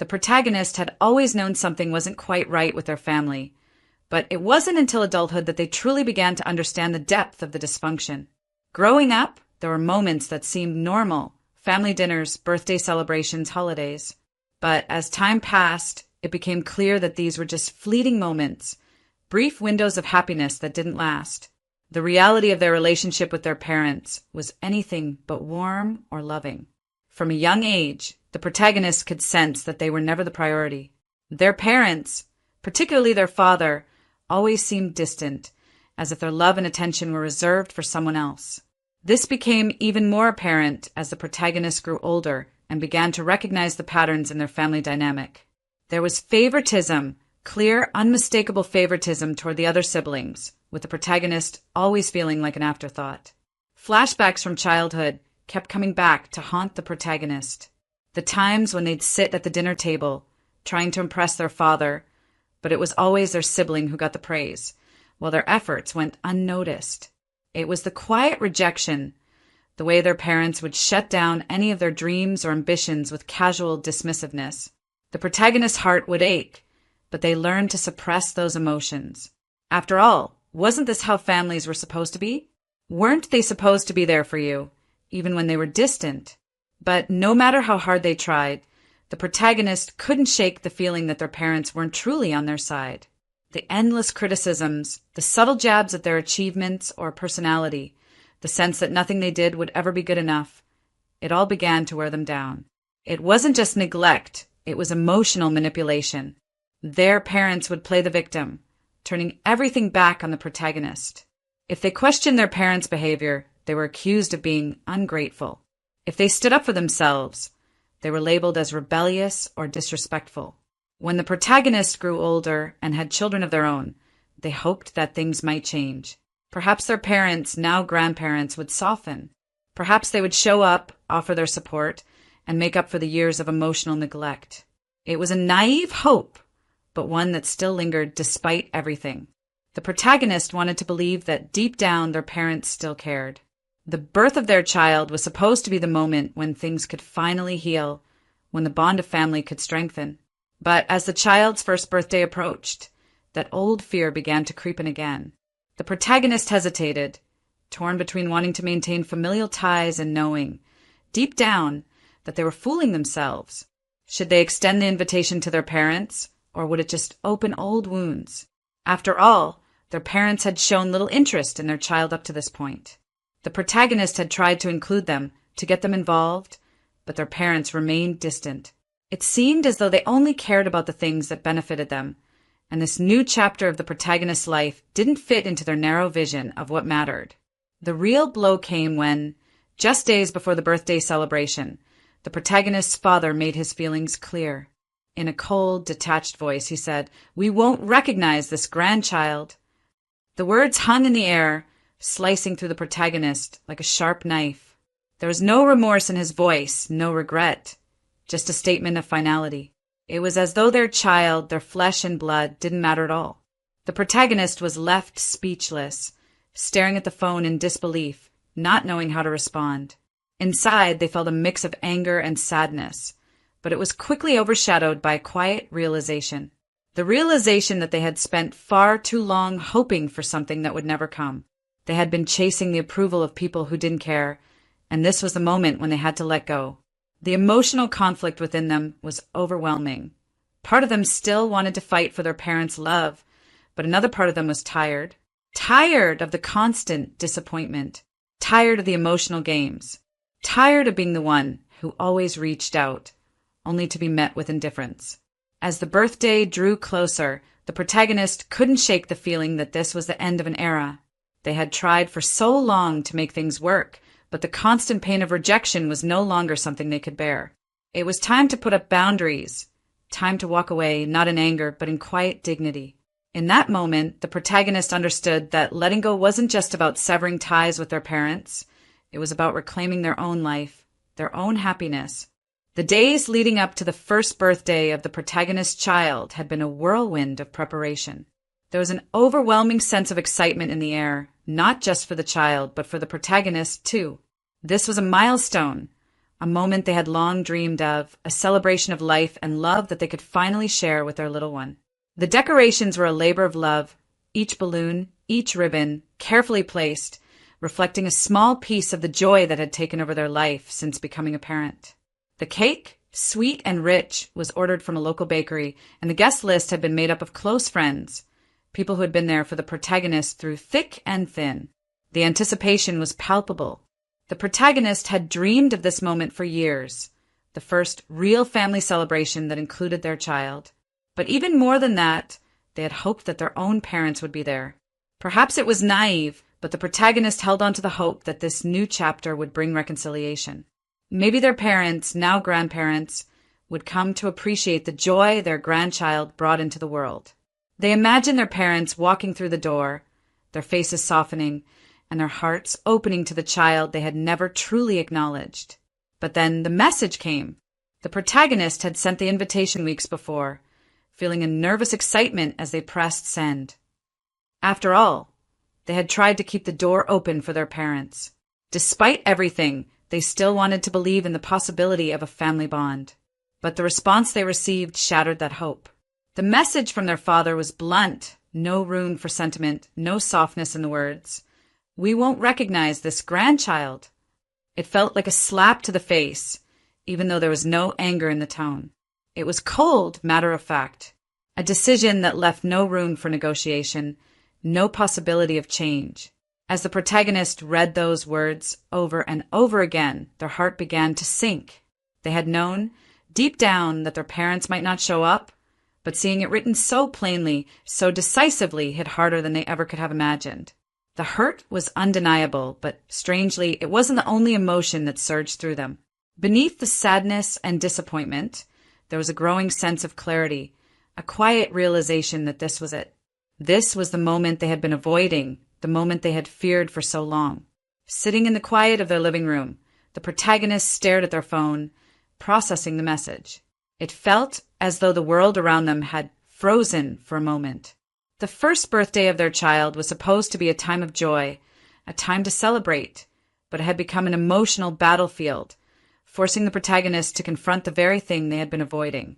The protagonist had always known something wasn't quite right with their family, but it wasn't until adulthood that they truly began to understand the depth of the dysfunction. Growing up, there were moments that seemed normal, family dinners, birthday celebrations, holidays. But as time passed, it became clear that these were just fleeting moments, brief windows of happiness that didn't last. The reality of their relationship with their parents was anything but warm or loving. From a young age, the protagonist could sense that they were never the priority. Their parents, particularly their father, always seemed distant, as if their love and attention were reserved for someone else. This became even more apparent as the protagonist grew older and began to recognize the patterns in their family dynamic. There was favoritism, clear, unmistakable favoritism toward the other siblings, with the protagonist always feeling like an afterthought. Flashbacks from childhood kept coming back to haunt the protagonist. The times when they'd sit at the dinner table, trying to impress their father, but it was always their sibling who got the praise, while their efforts went unnoticed. It was the quiet rejection, the way their parents would shut down any of their dreams or ambitions with casual dismissiveness. The protagonist's heart would ache, but they learned to suppress those emotions. After all, wasn't this how families were supposed to be? Weren't they supposed to be there for you, even when they were distant? But no matter how hard they tried, the protagonist couldn't shake the feeling that their parents weren't truly on their side. The endless criticisms, the subtle jabs at their achievements or personality, the sense that nothing they did would ever be good enough, it all began to wear them down. It wasn't just neglect, it was emotional manipulation. Their parents would play the victim, turning everything back on the protagonist. If they questioned their parents' behavior, they were accused of being ungrateful. If they stood up for themselves, they were labeled as rebellious or disrespectful. When the protagonist grew older and had children of their own, they hoped that things might change. Perhaps their parents, now grandparents, would soften. Perhaps they would show up, offer their support, and make up for the years of emotional neglect. It was a naive hope, but one that still lingered despite everything. The protagonist wanted to believe that deep down their parents still cared. The birth of their child was supposed to be the moment when things could finally heal, when the bond of family could strengthen. But as the child's first birthday approached, that old fear began to creep in again. The protagonist hesitated, torn between wanting to maintain familial ties and knowing, deep down, that they were fooling themselves. Should they extend the invitation to their parents, or would it just open old wounds? After all, their parents had shown little interest in their child up to this point. The protagonist had tried to include them, to get them involved, but their parents remained distant. It seemed as though they only cared about the things that benefited them, and this new chapter of the protagonist's life didn't fit into their narrow vision of what mattered. The real blow came when, just days before the birthday celebration, the protagonist's father made his feelings clear. In a cold, detached voice, he said, "We won't recognize this grandchild." The words hung in the air, slicing through the protagonist like a sharp knife. There was no remorse in his voice, no regret, just a statement of finality. It was as though their child, their flesh and blood, didn't matter at all. The protagonist was left speechless, staring at the phone in disbelief, not knowing how to respond. Inside, they felt a mix of anger and sadness, but it was quickly overshadowed by a quiet realization. The realization that they had spent far too long hoping for something that would never come. They had been chasing the approval of people who didn't care, and this was the moment when they had to let go. The emotional conflict within them was overwhelming. Part of them still wanted to fight for their parents' love, but another part of them was tired. Tired of the constant disappointment. Tired of the emotional games. Tired of being the one who always reached out, only to be met with indifference. As the birthday drew closer, the protagonist couldn't shake the feeling that this was the end of an era. They had tried for so long to make things work, but the constant pain of rejection was no longer something they could bear. It was time to put up boundaries, time to walk away, not in anger, but in quiet dignity. In that moment, the protagonist understood that letting go wasn't just about severing ties with their parents. It was about reclaiming their own life, their own happiness. The days leading up to the first birthday of the protagonist's child had been a whirlwind of preparation. There was an overwhelming sense of excitement in the air, not just for the child, but for the protagonist, too. This was a a moment they had long dreamed of, a celebration of life and love that they could finally share with their little one. The decorations were a labor of love, each balloon, each ribbon, carefully placed, reflecting a small piece of the joy that had taken over their life since becoming a parent. The cake, sweet and rich, was ordered from a local bakery, and the guest list had been made up of close friends, people who had been there for the protagonist through thick and thin. The anticipation was palpable. The protagonist had dreamed of this moment for years, the first real family celebration that included their child. But even more than that, they had hoped that their own parents would be there. Perhaps it was naive, but the protagonist held on to the hope that this new chapter would bring reconciliation. Maybe their parents, now grandparents, would come to appreciate the joy their grandchild brought into the world. They imagined their parents walking through the door, their faces softening, and their hearts opening to the child they had never truly acknowledged. But then the message came. The protagonist had sent the invitation weeks before, feeling a nervous excitement as they pressed send. After all, they had tried to keep the door open for their parents. Despite everything, they still wanted to believe in the possibility of a family bond. But the response they received shattered that hope. The message from their father was blunt, no room for sentiment, no softness in the words. "We won't recognize this grandchild." It felt like a slap to the face, even though there was no anger in the tone. It was cold, matter of fact. A decision that left no room for negotiation, no possibility of change. As the protagonist read those words over and over again, their heart began to sink. They had known, deep down, that their parents might not show up, but seeing it written so plainly, so decisively, hit harder than they ever could have imagined. The hurt was undeniable, but strangely, it wasn't the only emotion that surged through them. Beneath the sadness and disappointment, there was a growing sense of clarity, a quiet realization that this was it. This was the moment they had been avoiding, the moment they had feared for so long. Sitting in the quiet of their living room, the protagonist stared at their phone, processing the message. It felt as though the world around them had frozen for a moment. The first birthday of their child was supposed to be a time of joy, a time to celebrate, but it had become an emotional battlefield, forcing the protagonist to confront the very thing they had been avoiding,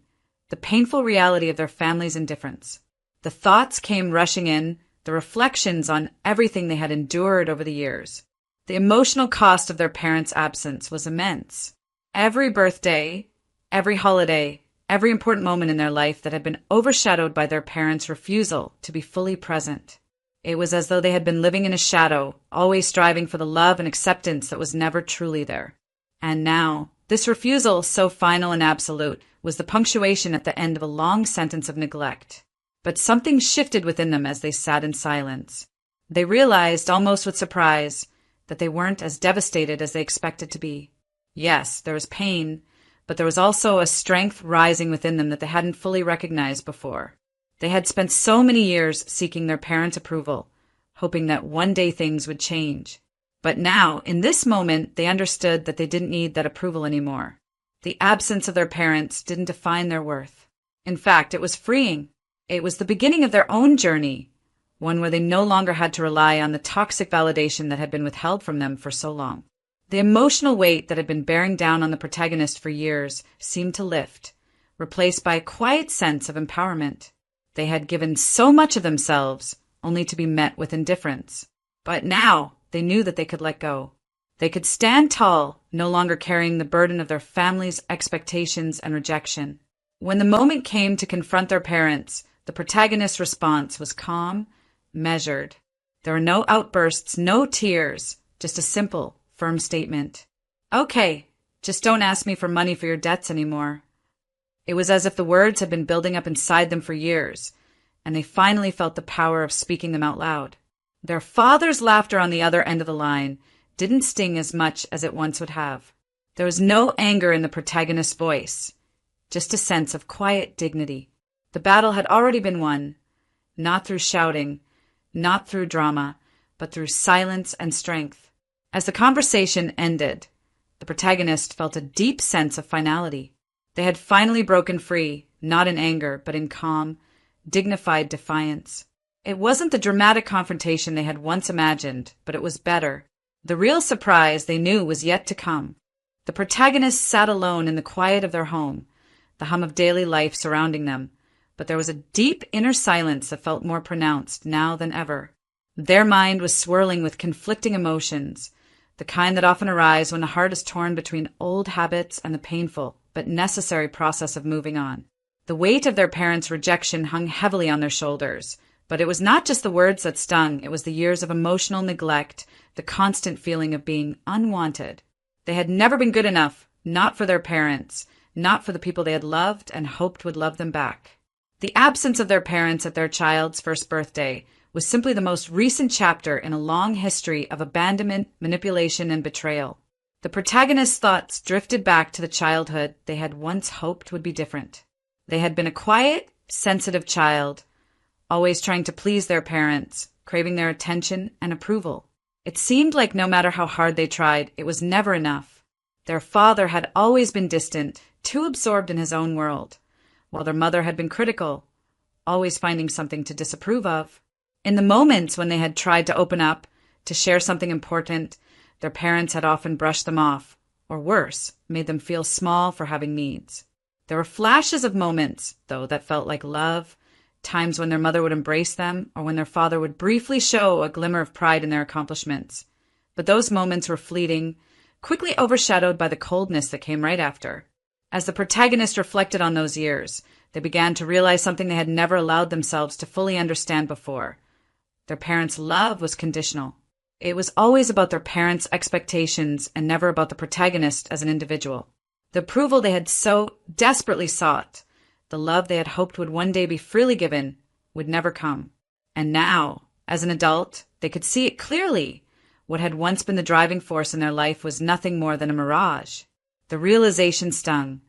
the painful reality of their family's indifference. The thoughts came rushing in, the reflections on everything they had endured over the years. The emotional cost of their parents' absence was immense. Every birthday, every holiday, every important moment in their life that had been overshadowed by their parents' refusal to be fully present. It was as though they had been living in a shadow, always striving for the love and acceptance that was never truly there. And now, this refusal, so final and absolute, was the punctuation at the end of a long sentence of neglect. But something shifted within them as they sat in silence. They realized, almost with surprise, that they weren't as devastated as they expected to be. Yes, there was pain, but there was also a strength rising within them that they hadn't fully recognized before. They had spent so many years seeking their parents' approval, hoping that one day things would change. But now, in this moment, they understood that they didn't need that approval anymore. The absence of their parents didn't define their worth. In fact, it was freeing. It was the beginning of their own journey, one where they no longer had to rely on the toxic validation that had been withheld from them for so long. The emotional weight that had been bearing down on the protagonist for years seemed to lift, replaced by a quiet sense of empowerment. They had given so much of themselves, only to be met with indifference. But now they knew that they could let go. They could stand tall, no longer carrying the burden of their family's expectations and rejection. When the moment came to confront their parents, the protagonist's response was calm, measured. There were no outbursts, no tears, just a simple, firm statement. "Okay, just don't ask me for money for your debts anymore." It was as if the words had been building up inside them for years, and they finally felt the power of speaking them out loud. Their father's laughter on the other end of the line didn't sting as much as it once would have. There was no anger in the protagonist's voice, just a sense of quiet dignity. The battle had already been won, not through shouting, not through drama, but through silence and strength. As the conversation ended, the protagonist felt a deep sense of finality. They had finally broken free, not in anger, but in calm, dignified defiance. It wasn't the dramatic confrontation they had once imagined, but it was better. The real surprise they knew was yet to come. The protagonists sat alone in the quiet of their home, the hum of daily life surrounding them, but there was a deep inner silence that felt more pronounced now than ever. Their mind was swirling with conflicting emotions, the kind that often arise when the heart is torn between old habits and the painful but necessary process of moving on. The weight of their parents' rejection hung heavily on their shoulders, but it was not just the words that stung, it was the years of emotional neglect, the constant feeling of being unwanted. They had never been good enough, not for their parents, not for the people they had loved and hoped would love them back. The absence of their parents at their child's first birthday was simply the most recent chapter in a long history of abandonment, manipulation, and betrayal. The protagonist's thoughts drifted back to the childhood they had once hoped would be different. They had been a quiet, sensitive child, always trying to please their parents, craving their attention and approval. It seemed like no matter how hard they tried, it was never enough. Their father had always been distant, too absorbed in his own world, while their mother had been critical, always finding something to disapprove of. In the moments when they had tried to open up, to share something important, their parents had often brushed them off, or worse, made them feel small for having needs. There were flashes of moments, though, that felt like love, times when their mother would embrace them, or when their father would briefly show a glimmer of pride in their accomplishments. But those moments were fleeting, quickly overshadowed by the coldness that came right after. As the protagonist reflected on those years, they began to realize something they had never allowed themselves to fully understand before. Their parents' love was conditional. It was always about their parents' expectations and never about the protagonist as an individual. The approval they had so desperately sought, the love they had hoped would one day be freely given, would never come. And now, as an adult, they could see it clearly. What had once been the driving force in their life was nothing more than a mirage. The realization stung,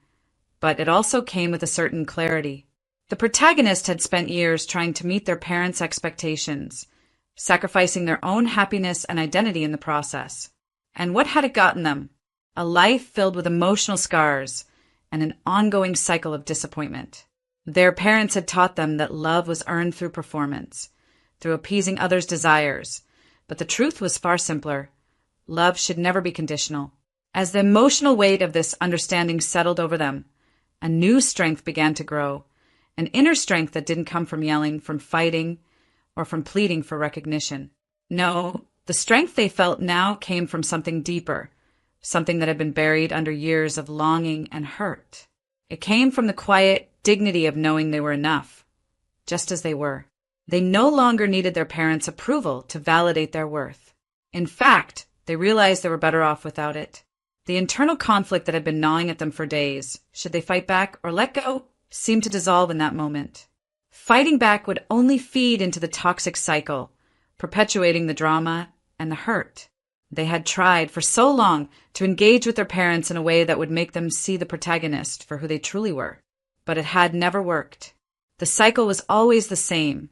but it also came with a certain clarity. The protagonist had spent years trying to meet their parents' expectations, sacrificing their own happiness and identity in the process. And what had it gotten them? A life filled with emotional scars and an ongoing cycle of disappointment. Their parents had taught them that love was earned through performance, through appeasing others' desires, but the truth was far simpler. Love should never be conditional. As the emotional weight of this understanding settled over them, a new strength began to grow, an inner strength that didn't come from yelling, from fighting, or from pleading for recognition. No, the strength they felt now came from something deeper, something that had been buried under years of longing and hurt. It came from the quiet dignity of knowing they were enough, just as they were. They no longer needed their parents' approval to validate their worth. In fact, they realized they were better off without it. The internal conflict that had been gnawing at them for days, should they fight back or let go, seemed to dissolve in that moment. Fighting back would only feed into the toxic cycle, perpetuating the drama and the hurt. They had tried for so long to engage with their parents in a way that would make them see the protagonist for who they truly were, but it had never worked. The cycle was always the same.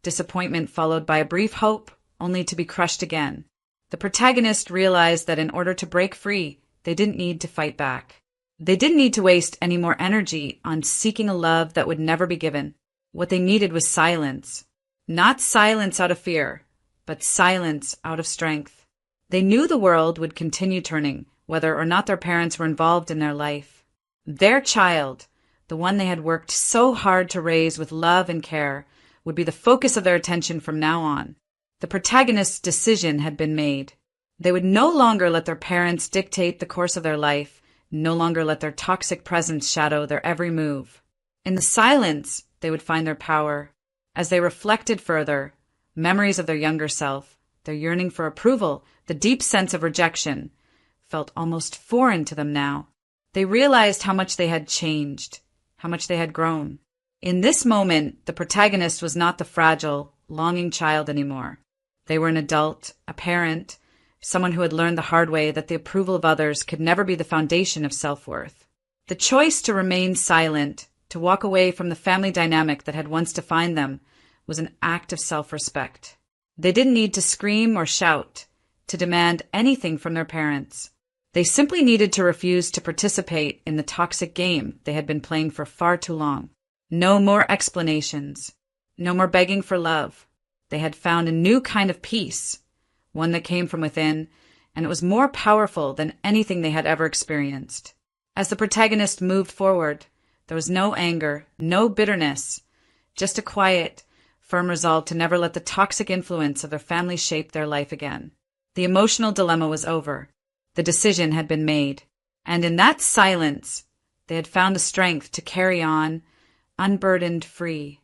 Disappointment followed by a brief hope, only to be crushed again. The protagonist realized that in order to break free, they didn't need to fight back. They didn't need to waste any more energy on seeking a love that would never be given. What they needed was silence. Not silence out of fear, but silence out of strength. They knew the world would continue turning, whether or not their parents were involved in their life. Their child, the one they had worked so hard to raise with love and care, would be the focus of their attention from now on. The protagonist's decision had been made. They would no longer let their parents dictate the course of their life, no longer let their toxic presence shadow their every move. In the silence, they would find their power. As they reflected further, memories of their younger self, their yearning for approval, the deep sense of rejection, felt almost foreign to them now. They realized how much they had changed, how much they had grown. In this moment, the protagonist was not the fragile, longing child anymore. They were an adult, a parent, someone who had learned the hard way that the approval of others could never be the foundation of self-worth. The choice to remain silent, to walk away from the family dynamic that had once defined them, was an act of self-respect. They didn't need to scream or shout, to demand anything from their parents. They simply needed to refuse to participate in the toxic game they had been playing for far too long. No more explanations. No more begging for love. They had found a new kind of peace, one that came from within, and it was more powerful than anything they had ever experienced. As the protagonist moved forward, there was no anger, no bitterness, just a quiet, firm resolve to never let the toxic influence of their family shape their life again. The emotional dilemma was over. The decision had been made. And in that silence, they had found the strength to carry on, unburdened, free.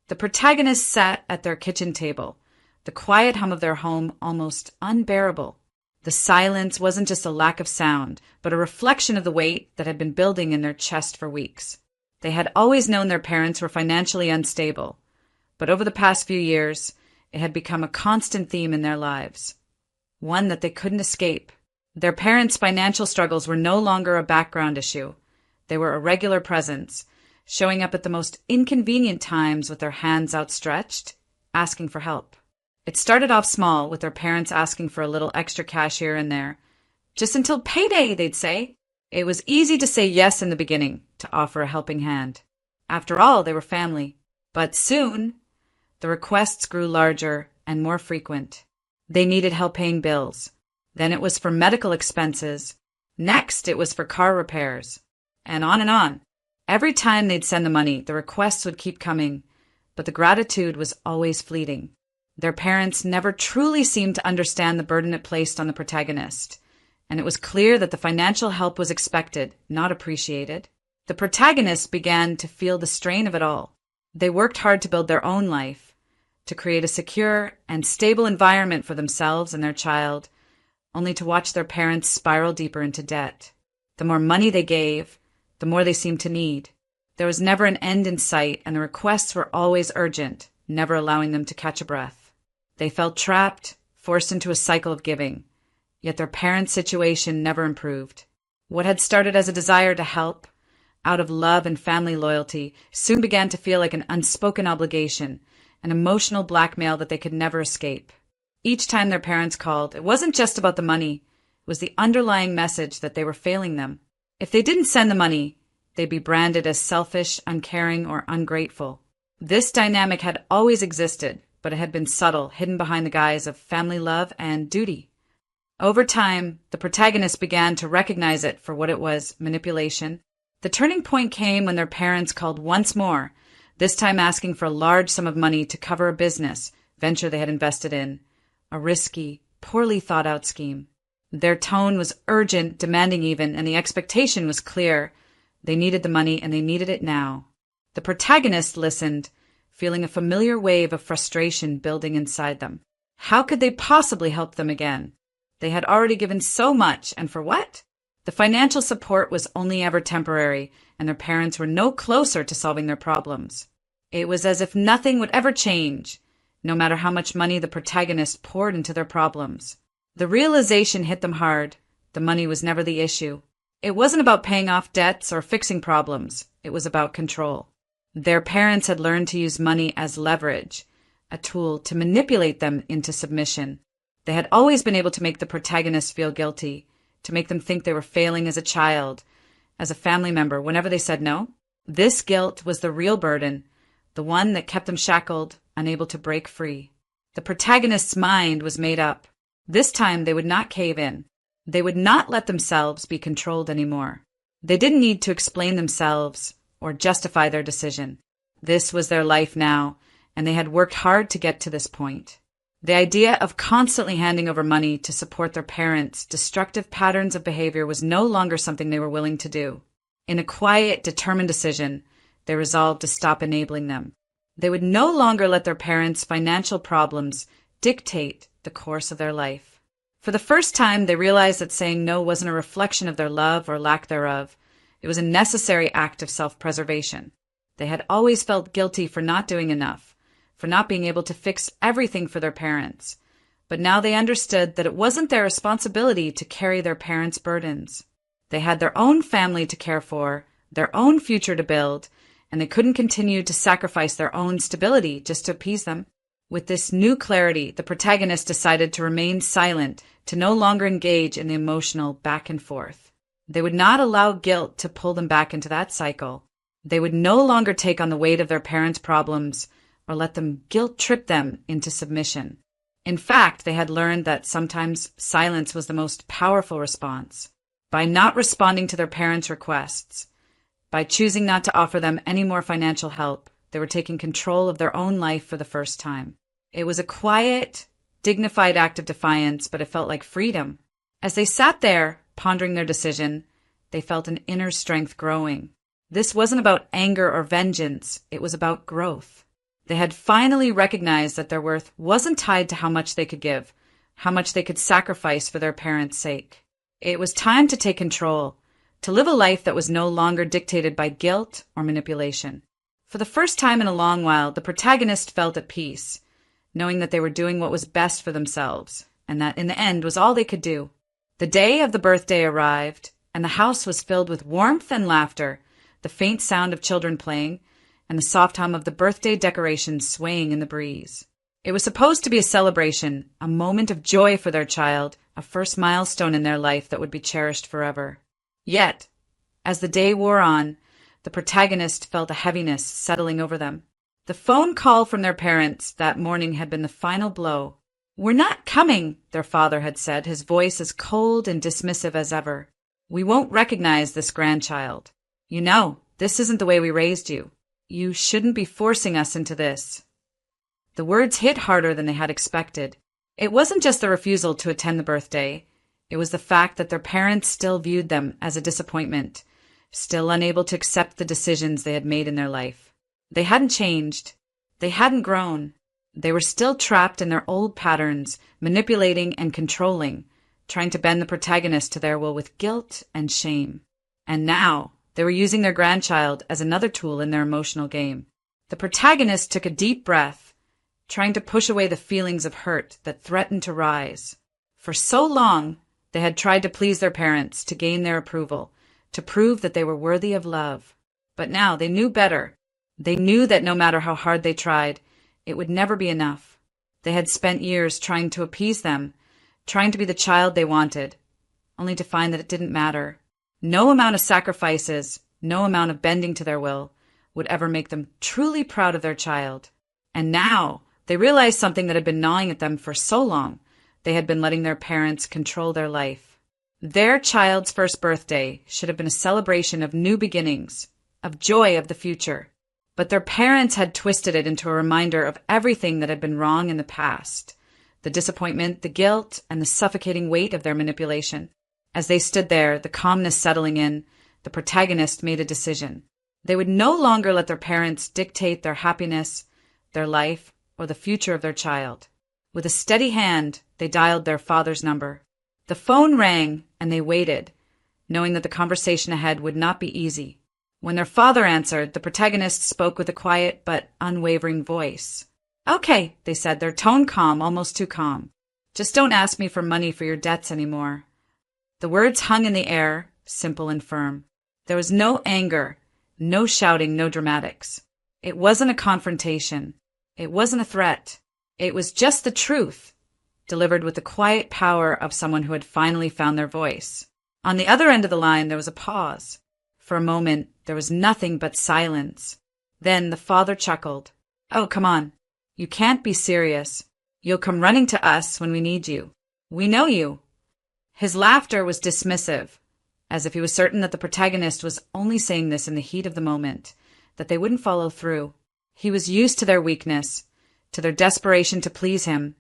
The protagonist sat at their kitchen table, the quiet hum of their home almost unbearable. The silence wasn't just a lack of sound, but a reflection of the weight that had been building in their chest for weeks. They had always known their parents were financially unstable, but over the past few years, it had become a constant theme in their lives, one that they couldn't escape. Their parents' financial struggles were no longer a background issue. They were a regular presence, showing up at the most inconvenient times with their hands outstretched, asking for help. It started off small, with their parents asking for a little extra cash here and there. Just until payday, they'd say. It was easy to say yes in the beginning, to offer a helping hand. After all, they were family. But soon, the requests grew larger and more frequent. They needed help paying bills. Then it was for medical expenses. Next, it was for car repairs. And on and on. Every time they'd send the money, the requests would keep coming, but the gratitude was always fleeting. Their parents never truly seemed to understand the burden it placed on the protagonist, and it was clear that the financial help was expected, not appreciated. The protagonist began to feel the strain of it all. They worked hard to build their own life, to create a secure and stable environment for themselves and their child, only to watch their parents spiral deeper into debt. The more money they gave, the more they seemed to need. There was never an end in sight, and the requests were always urgent, never allowing them to catch a breath. They felt trapped, forced into a cycle of giving, yet their parents' situation never improved. What had started as a desire to help, out of love and family loyalty, soon began to feel like an unspoken obligation, an emotional blackmail that they could never escape. Each time their parents called, it wasn't just about the money, it was the underlying message that they were failing them. If they didn't send the money, they'd be branded as selfish, uncaring, or ungrateful. This dynamic had always existed, but it had been subtle, hidden behind the guise of family love and duty. Over time, the protagonist began to recognize it for what it was, manipulation. The turning point came when their parents called once more, this time asking for a large sum of money to cover a business venture they had invested in, a risky, poorly thought-out scheme. Their tone was urgent, demanding even, and the expectation was clear. They needed the money, and they needed it now. The protagonist listened, feeling a familiar wave of frustration building inside them. How could they possibly help them again? They had already given so much, and for what? The financial support was only ever temporary, and their parents were no closer to solving their problems. It was as if nothing would ever change, no matter how much money the protagonist poured into their problems. The realization hit them hard. The money was never the issue. It wasn't about paying off debts or fixing problems. It was about control. Their parents had learned to use money as leverage, a tool to manipulate them into submission. They had always been able to make the protagonist feel guilty, to make them think they were failing as a child, as a family member, whenever they said no. This guilt was the real burden, the one that kept them shackled, unable to break free. The protagonist's mind was made up. This time they would not cave in. They would not let themselves be controlled anymore. They didn't need to explain themselves or justify their decision. This was their life now, and they had worked hard to get to this point. The idea of constantly handing over money to support their parents' destructive patterns of behavior was no longer something they were willing to do. In a quiet, determined decision, they resolved to stop enabling them. They would no longer let their parents' financial problems dictate the course of their life. For the first time, they realized that saying no wasn't a reflection of their love or lack thereof. It was a necessary act of self-preservation. They had always felt guilty for not doing enough, for not being able to fix everything for their parents. But now they understood that it wasn't their responsibility to carry their parents' burdens. They had their own family to care for, their own future to build, and they couldn't continue to sacrifice their own stability just to appease them. With this new clarity, the protagonist decided to remain silent, to no longer engage in the emotional back and forth. They would not allow guilt to pull them back into that cycle. They would no longer take on the weight of their parents' problems or let them guilt-trip them into submission. In fact, they had learned that sometimes silence was the most powerful response. By not responding to their parents' requests, by choosing not to offer them any more financial help, they were taking control of their own life for the first time. It was a quiet, dignified act of defiance, but it felt like freedom. As they sat there, pondering their decision, they felt an inner strength growing. This wasn't about anger or vengeance, it was about growth. They had finally recognized that their worth wasn't tied to how much they could give, how much they could sacrifice for their parents' sake. It was time to take control, to live a life that was no longer dictated by guilt or manipulation. For the first time in a long while, the protagonist felt at peace, knowing that they were doing what was best for themselves, and that in the end was all they could do. The day of the birthday arrived, and the house was filled with warmth and laughter, the faint sound of children playing, and the soft hum of the birthday decorations swaying in the breeze. It was supposed to be a celebration, a moment of joy for their child, a first milestone in their life that would be cherished forever. Yet, as the day wore on, the protagonist felt a heaviness settling over them. The phone call from their parents that morning had been the final blow. "We're not coming," their father had said, his voice as cold and dismissive as ever. "We won't recognize this grandchild. You know, this isn't the way we raised you. You shouldn't be forcing us into this." The words hit harder than they had expected. It wasn't just the refusal to attend the birthday. It was the fact that their parents still viewed them as a disappointment, still unable to accept the decisions they had made in their life. They hadn't changed. They hadn't grown. They were still trapped in their old patterns, manipulating and controlling, trying to bend the protagonist to their will with guilt and shame. And now, they were using their grandchild as another tool in their emotional game. The protagonist took a deep breath, trying to push away the feelings of hurt that threatened to rise. For so long, they had tried to please their parents, to gain their approval, to prove that they were worthy of love. But now they knew better. They knew that no matter how hard they tried, it would never be enough. They had spent years trying to appease them, trying to be the child they wanted, only to find that it didn't matter. No amount of sacrifices, no amount of bending to their will, would ever make them truly proud of their child. And now, they realized something that had been gnawing at them for so long. They had been letting their parents control their life. Their child's first birthday should have been a celebration of new beginnings, of joy of the future. But their parents had twisted it into a reminder of everything that had been wrong in the past, the disappointment, the guilt, and the suffocating weight of their manipulation. As they stood there, the calmness settling in, the protagonist made a decision. They would no longer let their parents dictate their happiness, their life, or the future of their child. With a steady hand, they dialed their father's number. The phone rang, and they waited, knowing that the conversation ahead would not be easy. When their father answered, the protagonist spoke with a quiet but unwavering voice. "Okay," they said, their tone calm, almost too calm. "Just don't ask me for money for your debts anymore." The words hung in the air, simple and firm. There was no anger, no shouting, no dramatics. It wasn't a confrontation. It wasn't a threat. It was just the truth, delivered with the quiet power of someone who had finally found their voice. On the other end of the line, there was a pause. For a moment, there was nothing but silence. Then the father chuckled. "Oh, come on. You can't be serious. You'll come running to us when we need you. We know you." His laughter was dismissive, as if he was certain that the protagonist was only saying this in the heat of the moment, that they wouldn't follow through. He was used to their weakness, to their desperation to please him,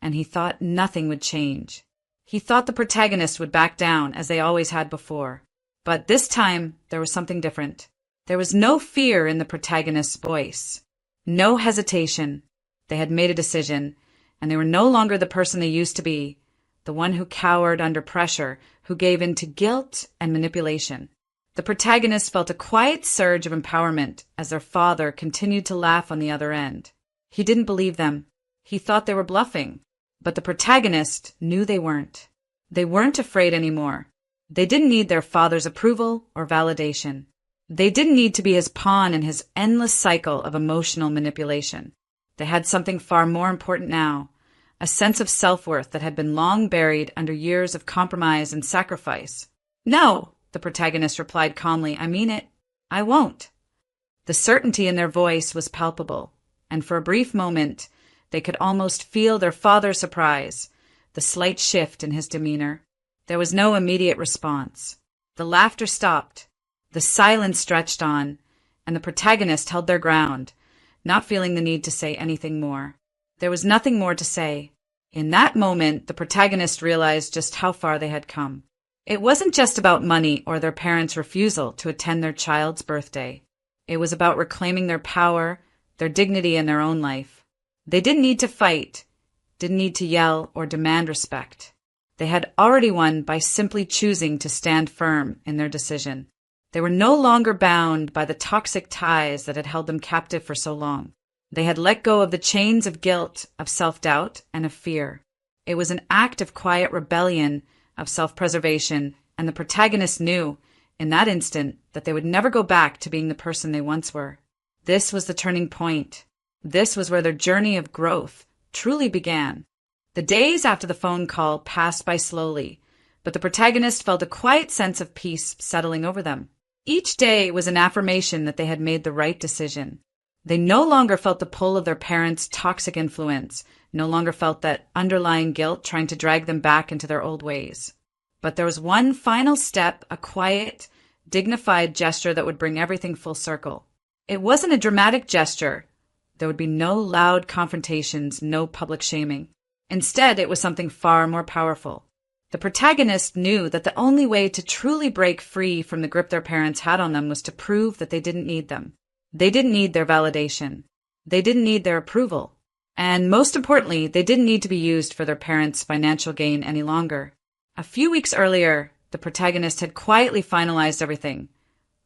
and he thought nothing would change. He thought the protagonist would back down, as they always had before. But this time, there was something different. There was no fear in the protagonist's voice. No hesitation. They had made a decision, and they were no longer the person they used to be, the one who cowered under pressure, who gave in to guilt and manipulation. The protagonist felt a quiet surge of empowerment as their father continued to laugh on the other end. He didn't believe them. He thought they were bluffing. But the protagonist knew they weren't. They weren't afraid anymore. They didn't need their father's approval or validation. They didn't need to be his pawn in his endless cycle of emotional manipulation. They had something far more important now, a sense of self-worth that had been long buried under years of compromise and sacrifice. "No," the protagonist replied calmly, "I mean it. I won't." The certainty in their voice was palpable, and for a brief moment, They could almost feel their father's surprise, the slight shift in his demeanor. There was no immediate response. The laughter stopped, the silence stretched on, and the protagonist held their ground, not feeling the need to say anything more. There was nothing more to say. In that moment, the protagonist realized just how far they had come. It wasn't just about money or their parents' refusal to attend their child's birthday. It was about reclaiming their power, their dignity in their own life. They didn't need to fight, didn't need to yell or demand respect. They had already won by simply choosing to stand firm in their decision. They were no longer bound by the toxic ties that had held them captive for so long. They had let go of the chains of guilt, of self-doubt, and of fear. It was an act of quiet rebellion, of self-preservation, and the protagonist knew, in that instant, that they would never go back to being the person they once were. This was the turning point. This was where their journey of growth truly began. The days after the phone call passed by slowly, but the protagonist felt a quiet sense of peace settling over them. Each day was an affirmation that they had made the right decision. They no longer felt the pull of their parents' toxic influence, no longer felt that underlying guilt trying to drag them back into their old ways. But there was one final step, a quiet, dignified gesture that would bring everything full circle. It wasn't a dramatic gesture. There would be no loud confrontations, no public shaming. Instead, it was something far more powerful. The protagonist knew that the only way to truly break free from the grip their parents had on them was to prove that they didn't need them. They didn't need their validation. They didn't need their approval. And most importantly, they didn't need to be used for their parents' financial gain any longer. A few weeks earlier, the protagonist had quietly finalized everything,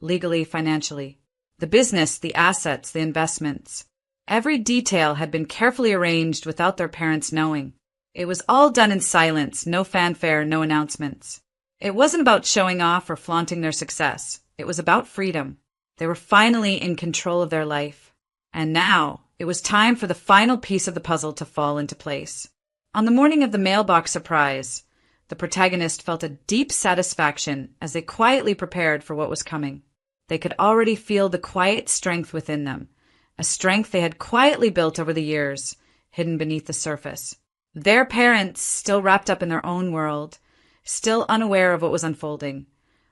legally, financially. The business, the assets, the investments. Every detail had been carefully arranged without their parents knowing. It was all done in silence, no fanfare, no announcements. It wasn't about showing off or flaunting their success. It was about freedom. They were finally in control of their life. And now, it was time for the final piece of the puzzle to fall into place. On the morning of the mailbox surprise, the protagonist felt a deep satisfaction as they quietly prepared for what was coming. They could already feel the quiet strength within them, a strength they had quietly built over the years, hidden beneath the surface. Their parents, still wrapped up in their own world, still unaware of what was unfolding,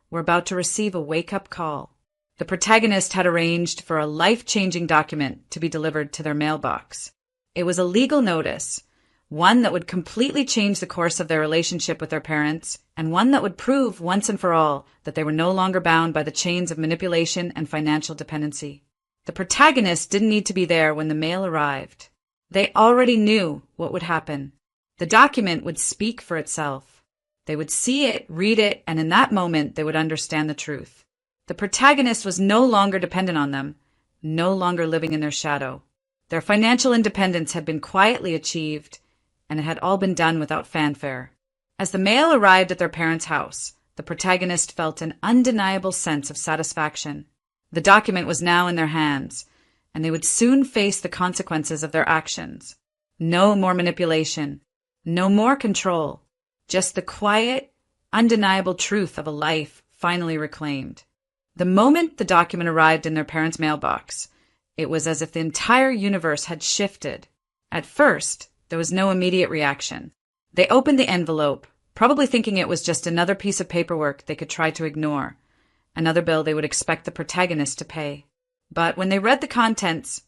were about to receive a wake-up call. The protagonist had arranged for a life-changing document to be delivered to their mailbox. It was a legal notice, one that would completely change the course of their relationship with their parents, and one that would prove once and for all that they were no longer bound by the chains of manipulation and financial dependency. The protagonist didn't need to be there when the mail arrived. They already knew what would happen. The document would speak for itself. They would see it, read it, and in that moment they would understand the truth. The protagonist was no longer dependent on them, no longer living in their shadow. Their financial independence had been quietly achieved, and it had all been done without fanfare. As the mail arrived at their parents' house, the protagonist felt an undeniable sense of satisfaction. The document was now in their hands, and they would soon face the consequences of their actions. No more manipulation, no more control, just the quiet, undeniable truth of a life finally reclaimed. The moment the document arrived in their parents' mailbox, it was as if the entire universe had shifted. At first, there was no immediate reaction. They opened the envelope, probably thinking it was just another piece of paperwork they could try to ignore, another bill they would expect the protagonist to pay. But when they read the contents,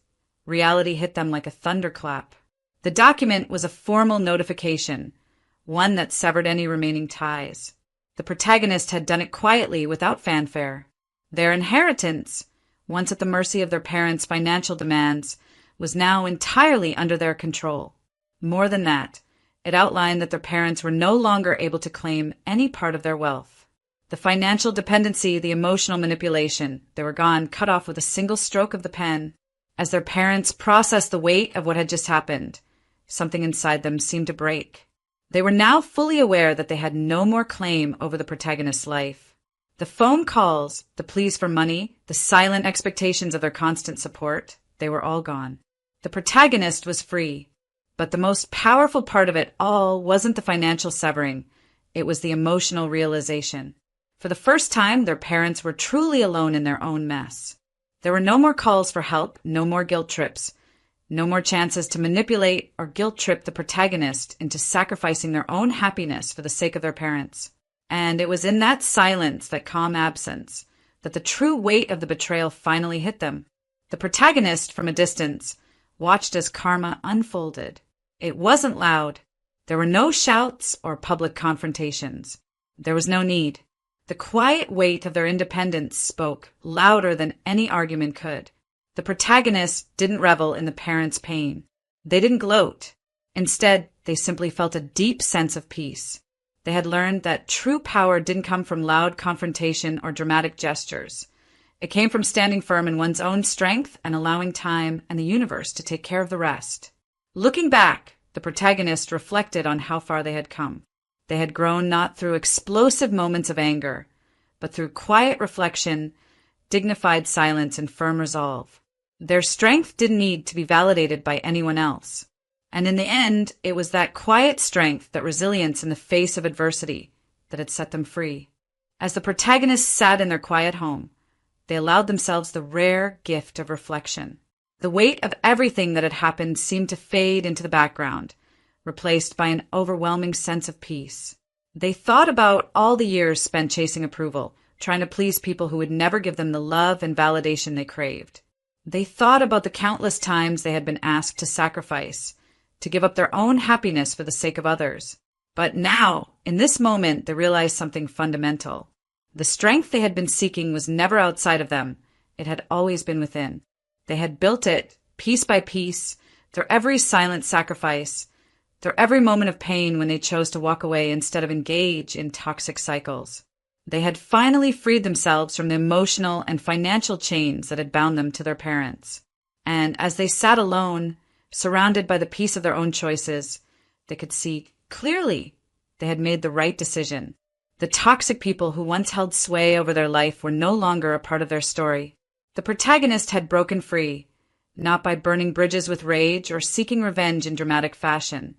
reality hit them like a thunderclap. The document was a formal notification, one that severed any remaining ties. The protagonist had done it quietly, without fanfare. Their inheritance, once at the mercy of their parents' financial demands, was now entirely under their control. More than that, it outlined that their parents were no longer able to claim any part of their wealth. The financial dependency, the emotional manipulation, they were gone, cut off with a single stroke of the pen. As their parents processed the weight of what had just happened, something inside them seemed to break. They were now fully aware that they had no more claim over the protagonist's life. The phone calls, the pleas for money, the silent expectations of their constant support, they were all gone. The protagonist was free. But the most powerful part of it all wasn't the financial severing. It was the emotional realization. For the first time, their parents were truly alone in their own mess. There were no more calls for help, no more guilt trips. No more chances to manipulate or guilt-trip the protagonist into sacrificing their own happiness for the sake of their parents. And it was in that silence, that calm absence, that the true weight of the betrayal finally hit them. The protagonist, from a distance, watched as karma unfolded. It wasn't loud. There were no shouts or public confrontations. There was no need. The quiet weight of their independence spoke louder than any argument could. The protagonist didn't revel in the parents' pain. They didn't gloat. Instead, they simply felt a deep sense of peace. They had learned that true power didn't come from loud confrontation or dramatic gestures. It came from standing firm in one's own strength and allowing time and the universe to take care of the rest. Looking back, the protagonist reflected on how far they had come. They had grown not through explosive moments of anger, but through quiet reflection, dignified silence, and firm resolve. Their strength didn't need to be validated by anyone else. And in the end, it was that quiet strength, that resilience in the face of adversity, that had set them free. As the protagonists sat in their quiet home, they allowed themselves the rare gift of reflection. The weight of everything that had happened seemed to fade into the background, replaced by an overwhelming sense of peace. They thought about all the years spent chasing approval, trying to please people who would never give them the love and validation they craved. They thought about the countless times they had been asked to sacrifice, to give up their own happiness for the sake of others. But now, in this moment, they realized something fundamental. The strength they had been seeking was never outside of them. It had always been within. They had built it, piece by piece, through every silent sacrifice, through every moment of pain when they chose to walk away instead of engage in toxic cycles. They had finally freed themselves from the emotional and financial chains that had bound them to their parents. And as they sat alone, surrounded by the peace of their own choices, they could see clearly they had made the right decision. The toxic people who once held sway over their life were no longer a part of their story. The protagonist had broken free, not by burning bridges with rage or seeking revenge in dramatic fashion,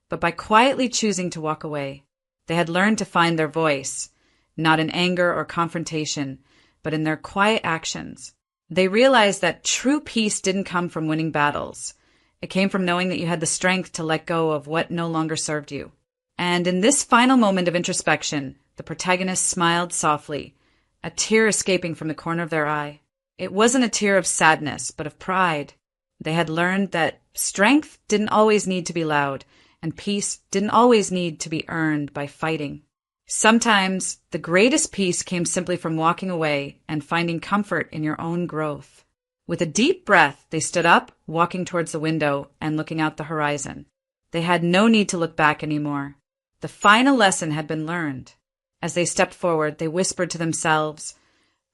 but by quietly choosing to walk away. They had learned to find their voice, not in anger or confrontation, but in their quiet actions. They realized that true peace didn't come from winning battles. It came from knowing that you had the strength to let go of what no longer served you. And in this final moment of introspection, the protagonist smiled softly, a tear escaping from the corner of their eye. It wasn't a tear of sadness, but of pride. They had learned that strength didn't always need to be loud, and peace didn't always need to be earned by fighting. Sometimes the greatest peace came simply from walking away and finding comfort in your own growth. With a deep breath, they stood up, walking towards the window and looking out the horizon. They had no need to look back anymore. The final lesson had been learned. As they stepped forward, they whispered to themselves,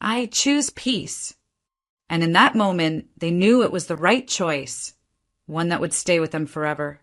"I choose peace." And in that moment, they knew it was the right choice, one that would stay with them forever.